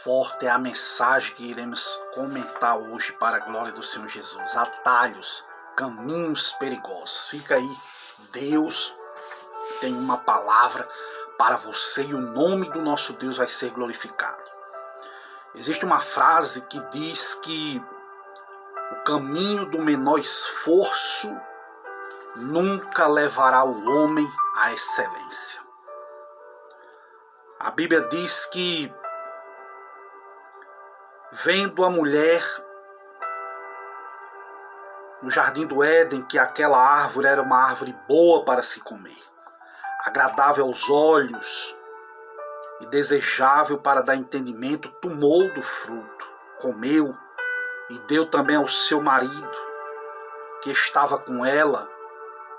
forte é a mensagem que iremos comentar hoje para a glória do Senhor Jesus. Atalhos, caminhos perigosos. Fica aí, Deus tem uma palavra para você e o nome do nosso Deus vai ser glorificado. Existe uma frase que diz que o caminho do menor esforço nunca levará o homem à excelência. A Bíblia diz que, vendo a mulher no jardim do Éden, que aquela árvore era uma árvore boa para se comer, agradável aos olhos e desejável para dar entendimento, tomou do fruto, comeu e deu também ao seu marido, que estava com ela,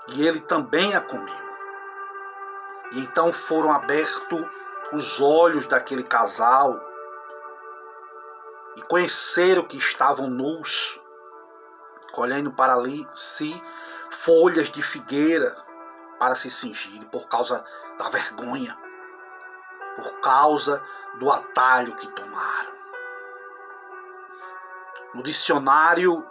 e ele também a comeu. E então foram abertos os olhos daquele casal e conheceram que estavam nus, colhendo para ali si folhas de figueira para se cingirem por causa da vergonha, por causa do atalho que tomaram. No dicionário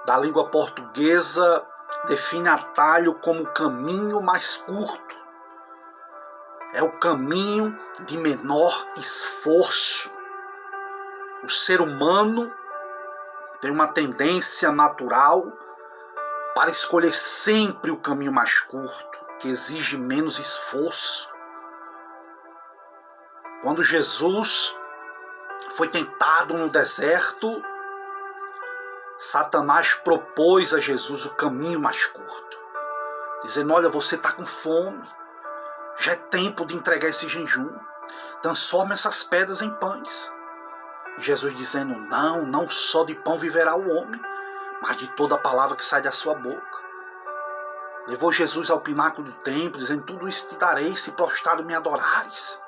da língua portuguesa, define atalho como o caminho mais curto. É o caminho de menor esforço. O ser humano tem uma tendência natural para escolher sempre o caminho mais curto, que exige menos esforço. Quando Jesus foi tentado no deserto, Satanás propôs a Jesus o caminho mais curto, dizendo: olha, você está com fome, já é tempo de entregar esse jejum, transforma essas pedras em pães. E Jesus dizendo: não só de pão viverá o homem, mas de toda a palavra que sai da sua boca. Levou Jesus ao pináculo do templo, dizendo: tudo isso te darei se prostrado me adorares.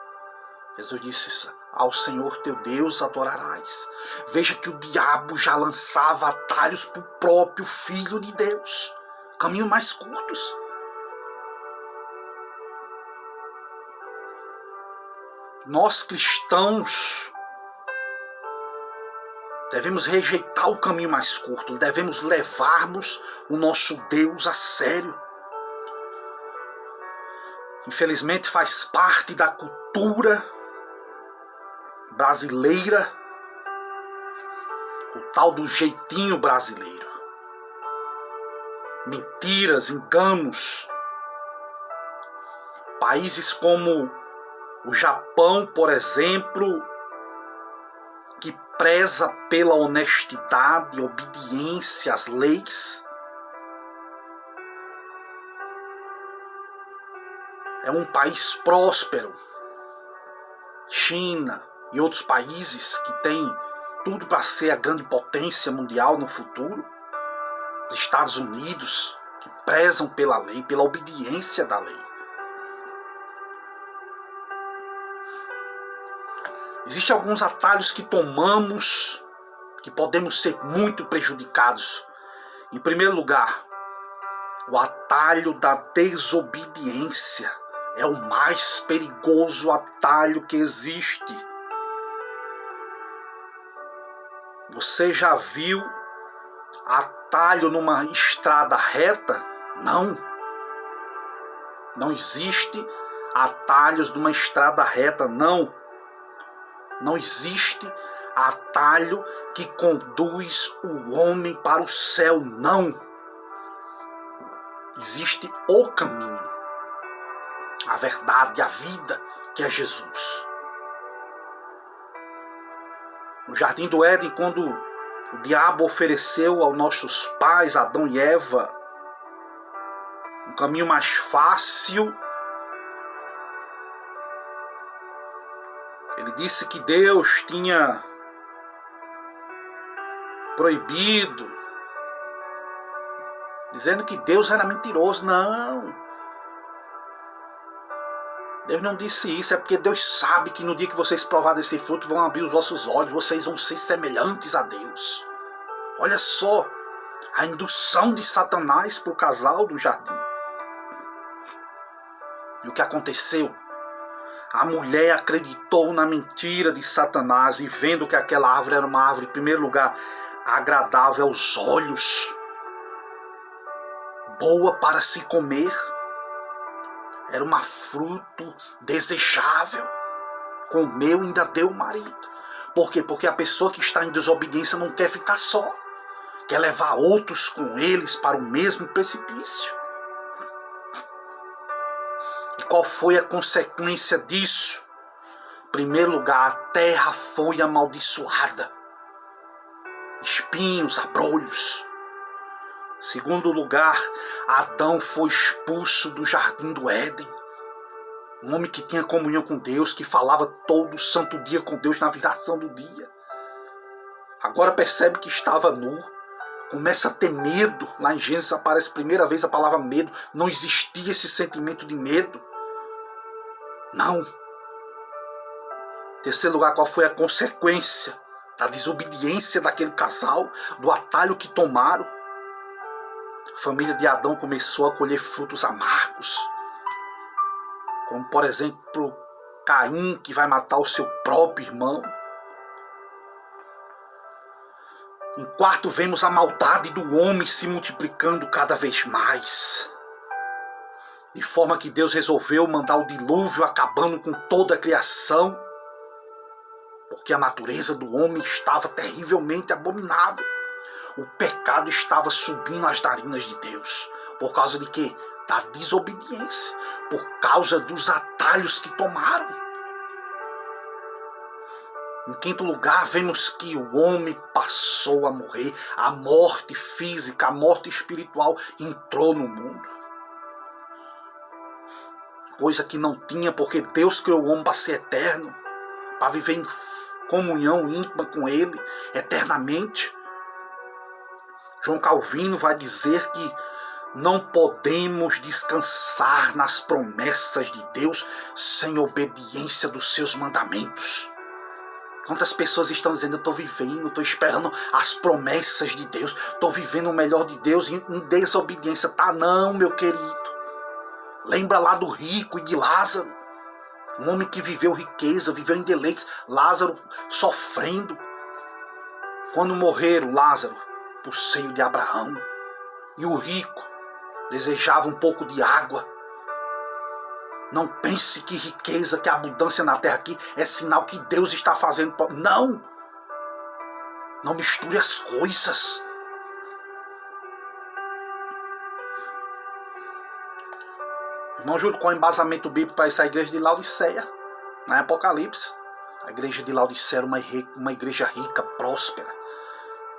Jesus disse: ao Senhor teu Deus adorarás. Veja que o diabo já lançava atalhos para o próprio Filho de Deus, caminhos mais curtos. Nós cristãos devemos rejeitar o caminho mais curto, devemos levarmos o nosso Deus a sério. Infelizmente faz parte da cultura brasileira, o tal do jeitinho brasileiro. Mentiras, enganos. Países como o Japão, por exemplo, que preza pela honestidade e obediência às leis, é um país próspero. China e outros países que têm tudo para ser a grande potência mundial no futuro, os Estados Unidos, que prezam pela lei, pela obediência da lei. Existem alguns atalhos que tomamos que podemos ser muito prejudicados. Em primeiro lugar, o atalho da desobediência é o mais perigoso atalho que existe. Você já viu atalho numa estrada reta? Não. Não existe atalhos numa estrada reta, não. Não existe atalho que conduz o homem para o céu, não. Existe o caminho, a verdade, a vida, que é Jesus. No jardim do Éden, quando o diabo ofereceu aos nossos pais, Adão e Eva, um caminho mais fácil, ele disse que Deus tinha proibido, dizendo que Deus era mentiroso. Não. Deus não disse isso, é porque Deus sabe que no dia que vocês provarem desse fruto vão abrir os vossos olhos, vocês vão ser semelhantes a Deus. Olha só a indução de Satanás para o casal do jardim. E o que aconteceu? A mulher acreditou na mentira de Satanás e vendo que aquela árvore era uma árvore, em primeiro lugar, agradável aos olhos, boa para se comer, era uma fruto desejável, comeu e ainda deu o marido. Por quê? Porque a pessoa que está em desobediência não quer ficar só, quer levar outros com eles para o mesmo precipício. E qual foi a consequência disso? Em primeiro lugar, a terra foi amaldiçoada. Espinhos, abrolhos. Em segundo lugar, Adão foi expulso do jardim do Éden. Um homem que tinha comunhão com Deus, que falava todo santo dia com Deus na viração do dia. Agora percebe que estava nu. Começa a ter medo. Lá em Gênesis aparece a primeira vez a palavra medo. Não existia esse sentimento de medo. Não. Em terceiro lugar, qual foi a consequência da desobediência daquele casal, do atalho que tomaram? A família de Adão começou a colher frutos amargos, como por exemplo Caim, que vai matar o seu próprio irmão. Em quarto, vemos a maldade do homem se multiplicando cada vez mais, de forma que Deus resolveu mandar o dilúvio acabando com toda a criação, porque a natureza do homem estava terrivelmente abominável. O pecado estava subindo as narinas de Deus. Por causa de quê? Da desobediência. Por causa dos atalhos que tomaram. Em quinto lugar, vemos que o homem passou a morrer. A morte física, a morte espiritual entrou no mundo. Coisa que não tinha, porque Deus criou o homem para ser eterno, para viver em comunhão íntima com Ele eternamente. João Calvino vai dizer que não podemos descansar nas promessas de Deus sem obediência dos seus mandamentos. Quantas pessoas estão dizendo, eu estou vivendo, estou esperando as promessas de Deus, estou vivendo o melhor de Deus em desobediência. Tá não, meu querido. Lembra lá do rico e de Lázaro. Um homem que viveu riqueza, viveu em deleites. Lázaro sofrendo. Quando morreram, Lázaro, o seio de Abraão, e o rico desejava um pouco de água. Não pense que riqueza, que abundância na terra aqui é sinal que Deus está fazendo. Não! Não misture as coisas. Irmão Júlio, qual é o embasamento bíblico para essa igreja de Laodiceia? Na Apocalipse, a igreja de Laodiceia era uma igreja rica, próspera.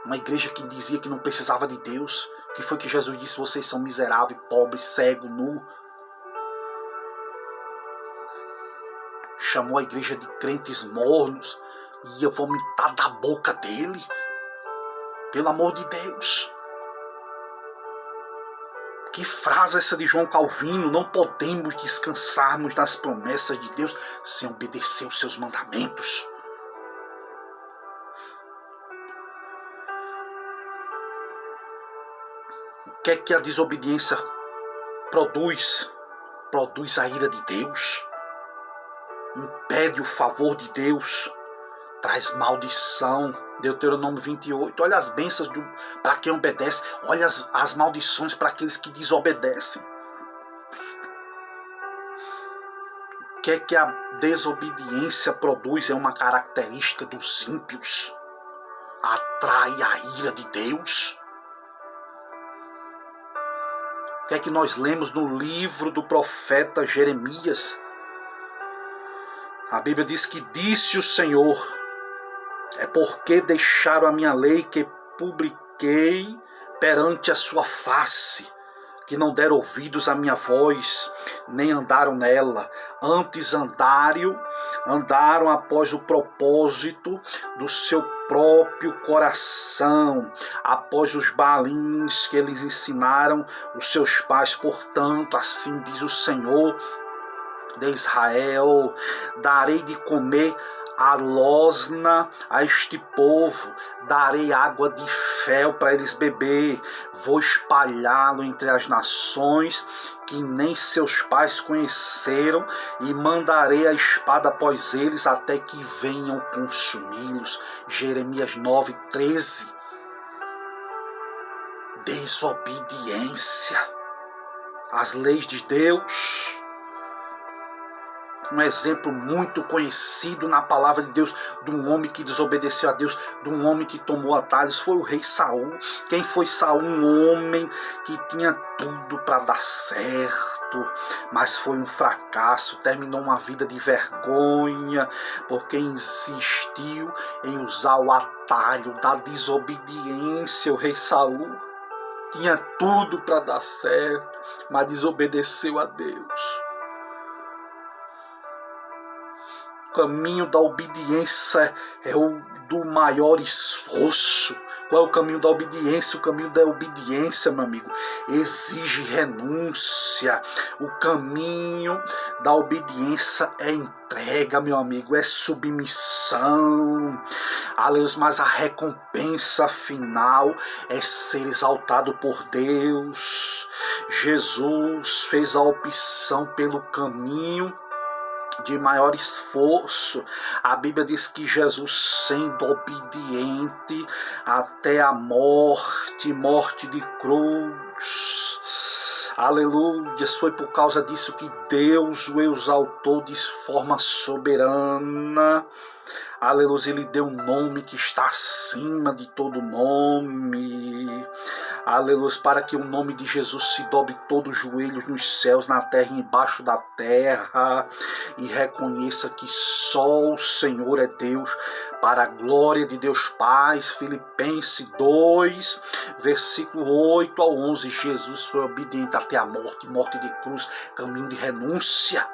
Uma igreja que dizia que não precisava de Deus. Que foi que Jesus disse, vocês são miseráveis, pobres, cegos, nu. Chamou a igreja de crentes mornos. E ia vomitar da boca dele. Pelo amor de Deus. Que frase essa de João Calvino? Não podemos descansarmos nas promessas de Deus sem obedecer os seus mandamentos. O que a desobediência produz? Produz a ira de Deus. Impede o favor de Deus. Traz maldição. Deuteronômio 28. Olha as bênçãos para quem obedece. Olha as maldições para aqueles que desobedecem. O que a desobediência produz? É uma característica dos ímpios. Atrai a ira de Deus. O que nós lemos no livro do profeta Jeremias? A Bíblia diz que disse o Senhor, é porque deixaram a minha lei que publiquei perante a sua face, que não deram ouvidos à minha voz, nem andaram nela, antes andaram após o propósito do seu próprio coração, após os balins que eles ensinaram os seus pais. Portanto, assim diz o Senhor de Israel, darei de comer a losna a este povo, darei água de fel para eles beber, vou espalhá-lo entre as nações que nem seus pais conheceram, e mandarei a espada após eles até que venham consumi-los. Jeremias 9:13. Desobediência às leis de Deus. Um exemplo muito conhecido na palavra de Deus de um homem que desobedeceu a Deus, de um homem que tomou atalhos, foi o rei Saul. Quem foi Saul? Um homem que tinha tudo para dar certo, mas foi um fracasso, terminou uma vida de vergonha, porque insistiu em usar o atalho da desobediência. O rei Saul tinha tudo para dar certo, mas desobedeceu a Deus. O caminho da obediência é o do maior esforço. Qual é o caminho da obediência? O caminho da obediência, meu amigo, exige renúncia. O caminho da obediência é entrega, meu amigo, é submissão. Aleluia, mas a recompensa final é ser exaltado por Deus. Jesus fez a opção pelo caminho de maior esforço. A Bíblia diz que Jesus, sendo obediente até a morte de cruz, aleluia, foi por causa disso que Deus o exaltou de forma soberana. Aleluia, ele deu um nome que está acima de todo nome. Aleluia, para que o nome de Jesus se dobre todos os joelhos nos céus, na terra e embaixo da terra, e reconheça que só o Senhor é Deus, para a glória de Deus Pai. Filipenses 2, versículo 8 ao 11. Jesus foi obediente até a morte de cruz, caminho de renúncia.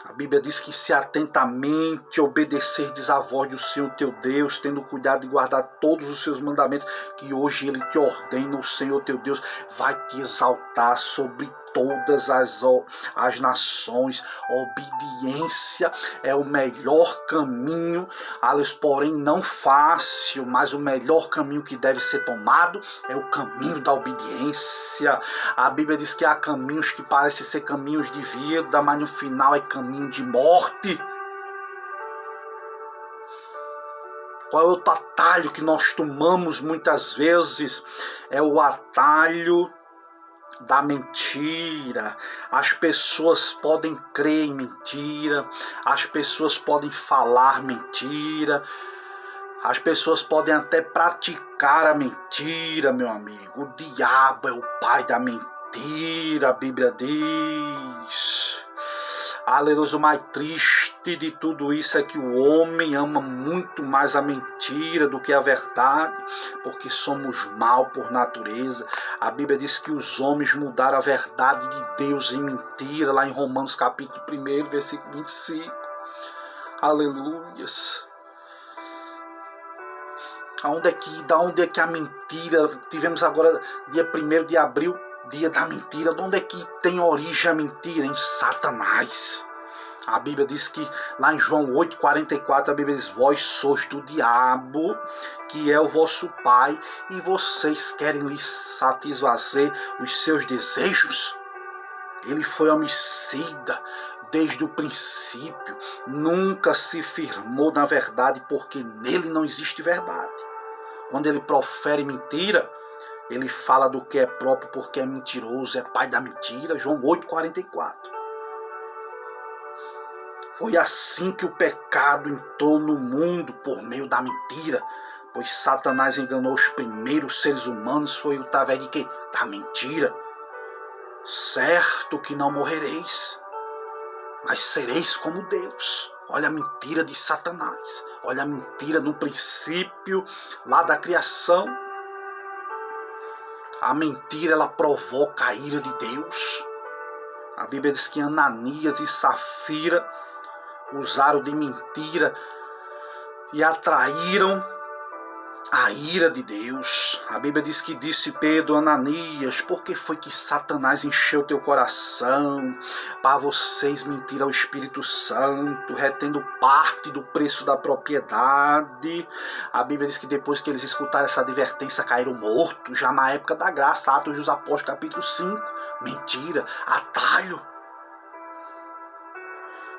A Bíblia diz que se atentamente obedecerdes à voz do Senhor teu Deus, tendo cuidado de guardar todos os seus mandamentos, que hoje Ele te ordena, o Senhor teu Deus vai te exaltar sobre todas as nações. A obediência é o melhor caminho, porém não fácil, mas o melhor caminho que deve ser tomado é o caminho da obediência. A Bíblia diz que há caminhos que parecem ser caminhos de vida, mas no final é caminho de morte. Qual é o outro atalho que nós tomamos muitas vezes? É o atalho da mentira. As pessoas podem crer em mentira, as pessoas podem falar mentira, as pessoas podem até praticar a mentira, meu amigo. O diabo é o pai da mentira, a Bíblia diz. Aleluia, o mais triste de tudo isso é que o homem ama muito mais a mentira do que a verdade, porque somos mal por natureza. A Bíblia diz que os homens mudaram a verdade de Deus em mentira, lá em Romanos capítulo 1, versículo 25. Aleluias. Da onde é que a mentira, tivemos agora dia 1º de abril, dia da mentira, de onde é que tem origem a mentira? Em Satanás. A Bíblia diz que lá em João 8,44, a Bíblia diz: vós sois do diabo, que é o vosso pai, e vocês querem lhe satisfazer os seus desejos. Ele foi homicida desde o princípio, nunca se firmou na verdade, porque nele não existe verdade. Quando ele profere mentira, ele fala do que é próprio, porque é mentiroso, é pai da mentira. João 8,44. Foi assim que o pecado entrou no mundo, por meio da mentira, pois Satanás enganou os primeiros seres humanos, foi através de quê? Da mentira. Certo que não morrereis, mas sereis como Deus. Olha a mentira de Satanás, olha a mentira no princípio lá da criação. A mentira, ela provoca a ira de Deus. A Bíblia diz que Ananias e Safira usaram de mentira e atraíram a ira de Deus. A Bíblia diz que disse Pedro, Ananias, por que foi que Satanás encheu teu coração para vocês mentir ao Espírito Santo, retendo parte do preço da propriedade? A Bíblia diz que depois que eles escutaram essa advertência, caíram mortos, já na época da graça, Atos dos Apóstolos, capítulo 5. Mentira, atalho.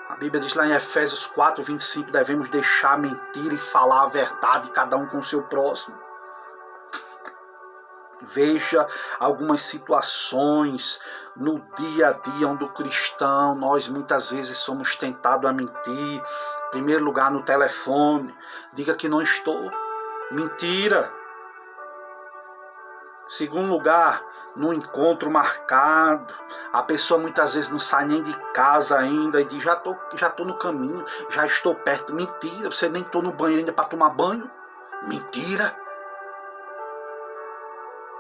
A Bíblia diz lá em Efésios 4, 25, devemos deixar a mentira e falar a verdade, cada um com o seu próximo. Veja algumas situações no dia a dia onde o cristão, nós muitas vezes somos tentados a mentir. Em primeiro lugar, no telefone, diga que não estou. Mentira. Segundo lugar, no encontro marcado, a pessoa muitas vezes não sai nem de casa ainda e diz, já tô no caminho, já estou perto. Mentira, você nem estou no banheiro ainda para tomar banho. Mentira.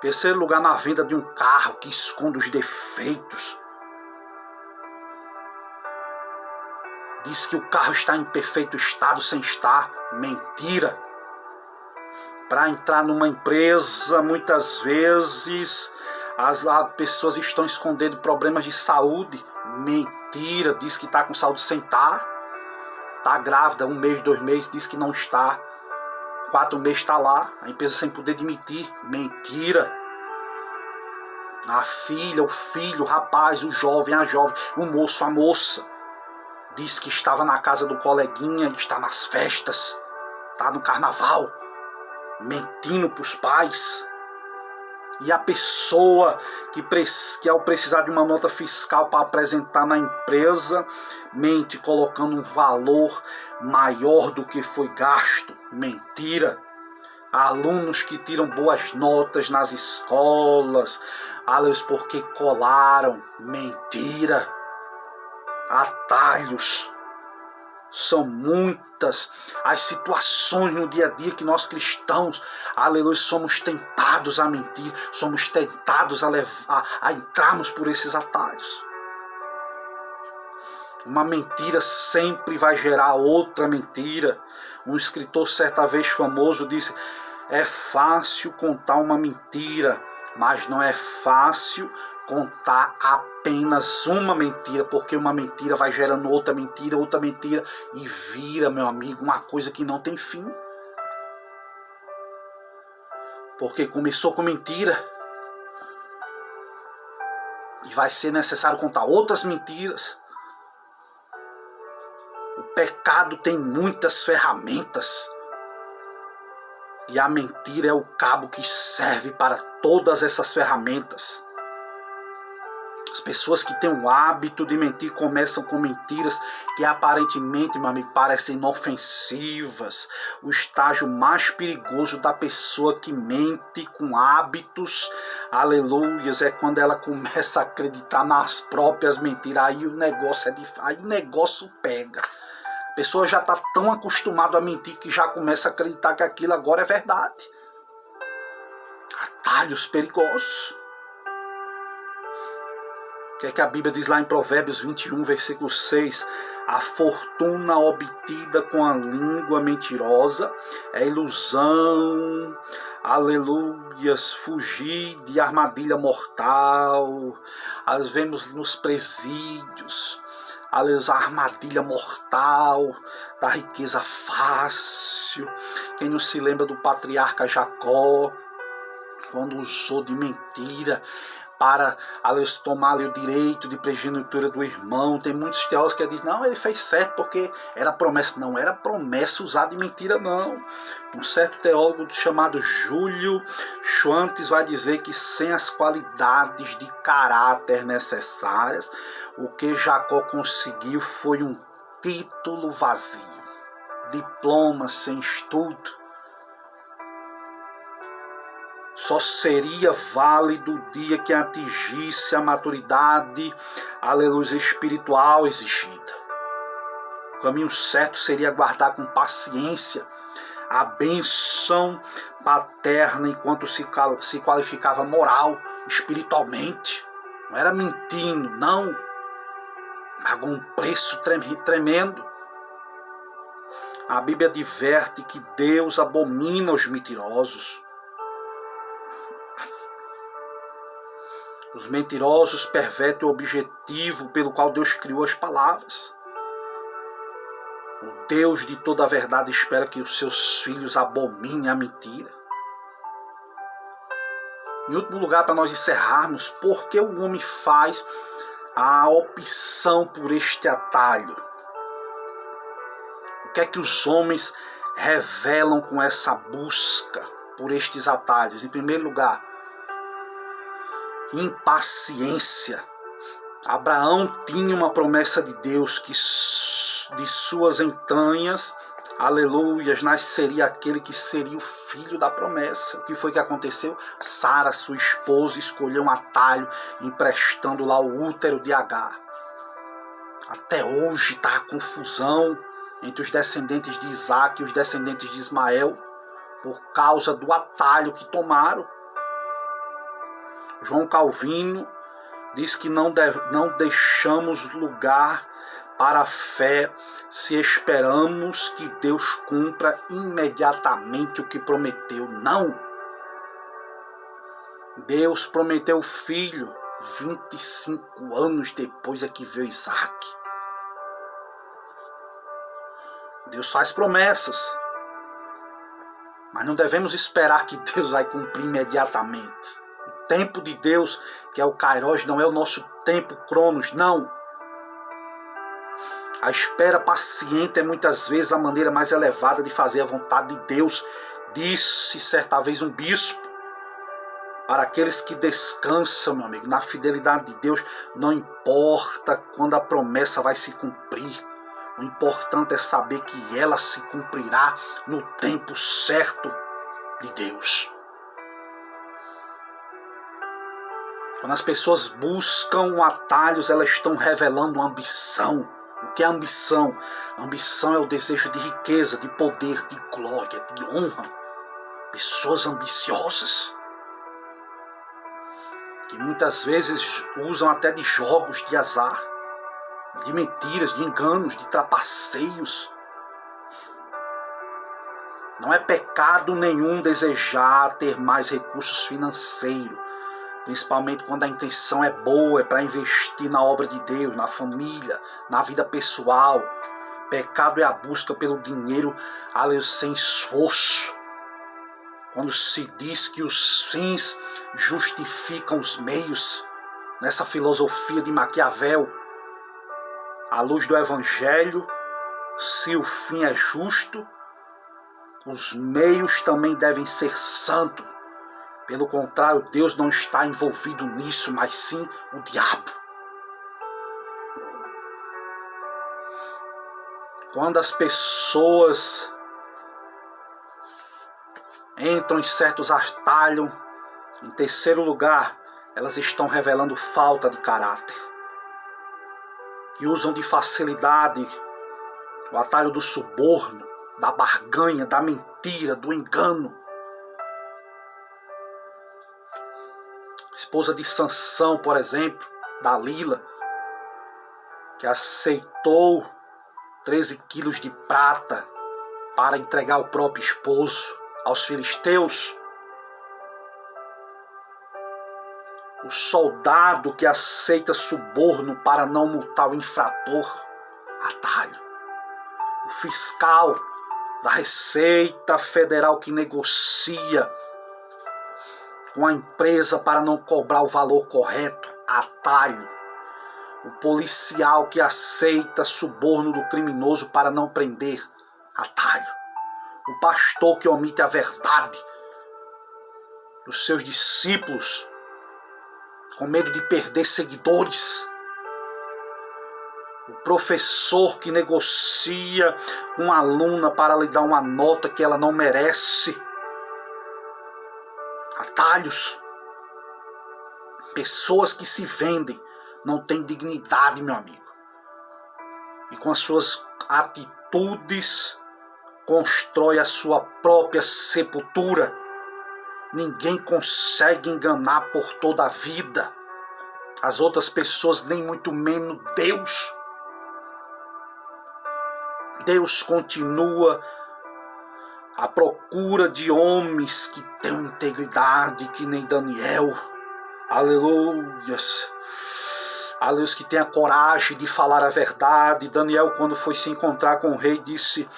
Terceiro lugar, na venda de um carro que esconde os defeitos. Diz que o carro está em perfeito estado sem estar. Mentira. Para entrar numa empresa, muitas vezes as pessoas estão escondendo problemas de saúde. Mentira, diz que está com saúde sem estar. Está grávida, 1 mês, 2 meses, diz que não está. 4 meses está lá, a empresa sem poder demitir. Mentira. A filha, o filho, o rapaz, o jovem, a jovem, o moço, a moça, diz que estava na casa do coleguinha, está nas festas, está no carnaval, mentindo para os pais. E a pessoa que ao precisar de uma nota fiscal para apresentar na empresa, mente colocando um valor maior do que foi gasto. Mentira. Alunos que tiram boas notas nas escolas, porque colaram. Mentira. Atalhos. São muitas as situações no dia a dia que nós cristãos, aleluia, somos tentados a mentir, somos tentados a entrarmos por esses atalhos. Uma mentira sempre vai gerar outra mentira. Um escritor certa vez famoso disse, é fácil contar uma mentira, mas não é fácil contar apenas uma mentira, porque uma mentira vai gerando outra mentira e vira, meu amigo, uma coisa que não tem fim. Porque começou com mentira e vai ser necessário contar outras mentiras. O pecado tem muitas ferramentas e a mentira é o cabo que serve para todas essas ferramentas. As pessoas que têm o hábito de mentir começam com mentiras que aparentemente, meu amigo, parecem inofensivas. O estágio mais perigoso da pessoa que mente com hábitos, aleluias, é quando ela começa a acreditar nas próprias mentiras. Aí o negócio pega. A pessoa já está tão acostumada a mentir que já começa a acreditar que aquilo agora é verdade. Atalhos perigosos. O que a Bíblia diz lá em Provérbios 21, versículo 6? A fortuna obtida com a língua mentirosa é ilusão. Aleluias, fugir de armadilha mortal. Nós vemos nos presídios, aleluia, a armadilha mortal da riqueza fácil. Quem não se lembra do patriarca Jacó, quando usou de mentira para tomar-lhe o direito de primogenitura do irmão. Tem muitos teólogos que dizem, não, ele fez certo porque era promessa. Não era promessa usada de mentira, não. Um certo teólogo chamado Júlio Schwantes vai dizer que sem as qualidades de caráter necessárias, o que Jacó conseguiu foi um título vazio, diploma sem estudo. Só seria válido o dia que atingisse a maturidade, aleluia, espiritual exigida. O caminho certo seria aguardar com paciência a bênção paterna enquanto se qualificava moral, espiritualmente. Não era mentindo, não. Pagou um preço tremendo. A Bíblia adverte que Deus abomina os mentirosos. Os mentirosos pervertem o objetivo pelo qual Deus criou as palavras. O Deus de toda a verdade espera que os seus filhos abominem a mentira. Em último lugar, para nós encerrarmos, por que o homem faz a opção por este atalho? O que é que os homens revelam com essa busca por estes atalhos? Em primeiro lugar, impaciência. Abraão tinha uma promessa de Deus que de suas entranhas, aleluias, nasceria aquele que seria o filho da promessa. O que foi que aconteceu? Sara, sua esposa, escolheu um atalho, emprestando lá o útero de Agar. Até hoje está a confusão entre os descendentes de Isaac e os descendentes de Ismael, por causa do atalho que tomaram. João Calvino diz que não deixamos lugar para a fé se esperamos que Deus cumpra imediatamente o que prometeu. Não! Deus prometeu o filho, 25 anos depois é que veio Isaac. Deus faz promessas, mas não devemos esperar que Deus vai cumprir imediatamente. O tempo de Deus, que é o Kairos, não é o nosso tempo Cronos, não. A espera paciente é muitas vezes a maneira mais elevada de fazer a vontade de Deus, disse certa vez um bispo. Para aqueles que descansam, meu amigo, na fidelidade de Deus, não importa quando a promessa vai se cumprir. O importante é saber que ela se cumprirá no tempo certo de Deus. Quando as pessoas buscam atalhos, elas estão revelando ambição. O que é ambição? Ambição é o desejo de riqueza, de poder, de glória, de honra. Pessoas ambiciosas, que muitas vezes usam até de jogos de azar, de mentiras, de enganos, de trapaceios. Não é pecado nenhum desejar ter mais recursos financeiros, principalmente quando a intenção é boa, é para investir na obra de Deus, na família, na vida pessoal. Pecado é a busca pelo dinheiro sem esforço. Quando se diz que os fins justificam os meios, nessa filosofia de Maquiavel, à luz do Evangelho, se o fim é justo, os meios também devem ser santos. Pelo contrário, Deus não está envolvido nisso, mas sim o diabo. Quando as pessoas entram em certos atalhos, em terceiro lugar, elas estão revelando falta de caráter. Que usam de facilidade o atalho do suborno, da barganha, da mentira, do engano. Esposa de Sansão, por exemplo, Dalila, que aceitou 13 quilos de prata para entregar o próprio esposo aos filisteus. O soldado que aceita suborno para não multar o infrator, atalho. O fiscal da Receita Federal que negocia com a empresa para não cobrar o valor correto, atalho. O policial que aceita suborno do criminoso para não prender, atalho. O pastor que omite a verdade dos seus discípulos, com medo de perder seguidores. O professor que negocia com a aluna para lhe dar uma nota que ela não merece. Atalhos. Pessoas que se vendem, não têm dignidade, meu amigo. E com as suas atitudes, constrói a sua própria sepultura. Ninguém consegue enganar por toda a vida as outras pessoas, nem muito menos Deus. Deus continua à procura de homens que tenham integridade, que nem Daniel. Aleluias. Aleluia, que tenha coragem de falar a verdade. Daniel, quando foi se encontrar com o rei, disse: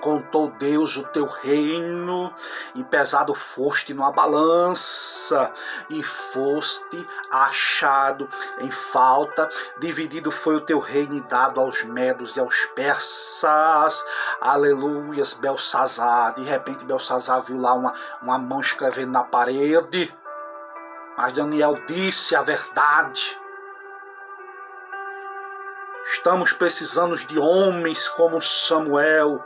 contou Deus o teu reino, e pesado foste numa balança, e foste achado em falta. Dividido foi o teu reino e dado aos medos e aos persas. Aleluias, Belsazar. De repente Belsazar viu lá uma mão escrevendo na parede. Mas Daniel disse a verdade. Estamos precisando de homens como Samuel,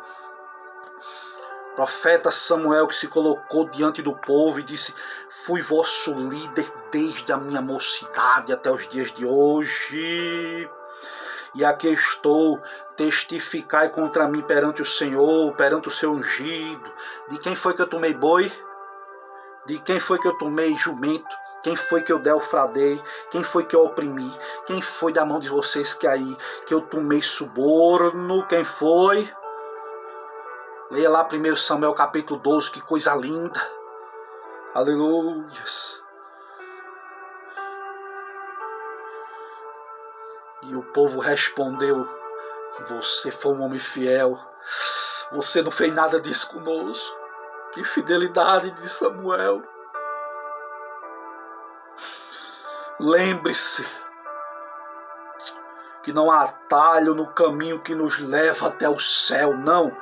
profeta Samuel, que se colocou diante do povo e disse: fui vosso líder desde a minha mocidade até os dias de hoje. E aqui estou, testificai contra mim perante o Senhor, perante o seu ungido. De quem foi que eu tomei boi? De quem foi que eu tomei jumento? Quem foi que eu defraudei? Quem foi que eu oprimi? Quem foi da mão de vocês que eu tomei suborno? Quem foi? Leia lá 1 Samuel capítulo 12, que coisa linda. Aleluias. E o povo respondeu: você foi um homem fiel. Você não fez nada disso conosco. Que fidelidade de Samuel. Lembre-se que não há atalho no caminho que nos leva até o céu, não.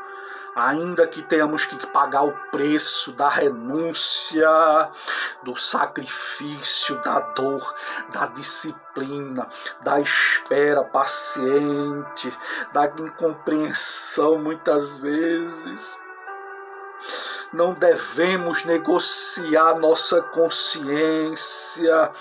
Ainda que tenhamos que pagar o preço da renúncia, do sacrifício, da dor, da disciplina, da espera paciente, da incompreensão muitas vezes. Não devemos negociar nossa consciência,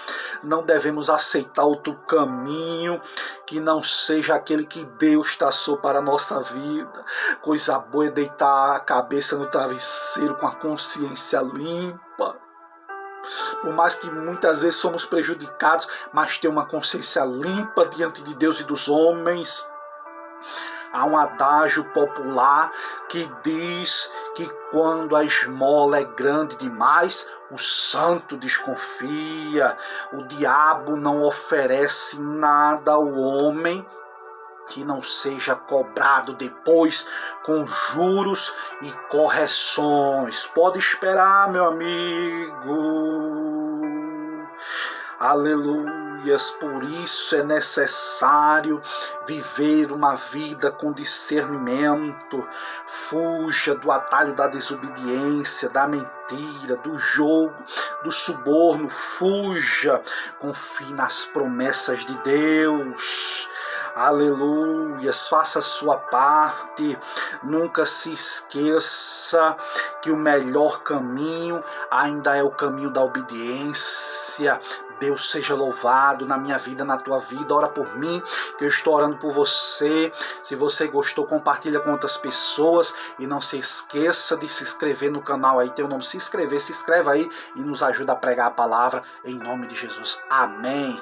não devemos aceitar outro caminho que não seja aquele que Deus traçou para a nossa vida. Coisa boa é deitar a cabeça no travesseiro com a consciência limpa. Por mais que muitas vezes somos prejudicados, mas ter uma consciência limpa diante de Deus e dos homens. Há um adágio popular que diz que quando a esmola é grande demais, o santo desconfia. O diabo não oferece nada ao homem que não seja cobrado depois com juros e correções. Pode esperar, meu amigo. Aleluias, por isso é necessário viver uma vida com discernimento. Fuja do atalho da desobediência, da mentira, do jogo, do suborno. Fuja, confie nas promessas de Deus. Aleluias, faça a sua parte. Nunca se esqueça que o melhor caminho ainda é o caminho da obediência. Deus seja louvado na minha vida, na tua vida. Ora por mim, que eu estou orando por você. Se você gostou, compartilha com outras pessoas. E não se esqueça de se inscrever no canal aí. Tem o nome se inscreva aí e nos ajuda a pregar a palavra em nome de Jesus. Amém.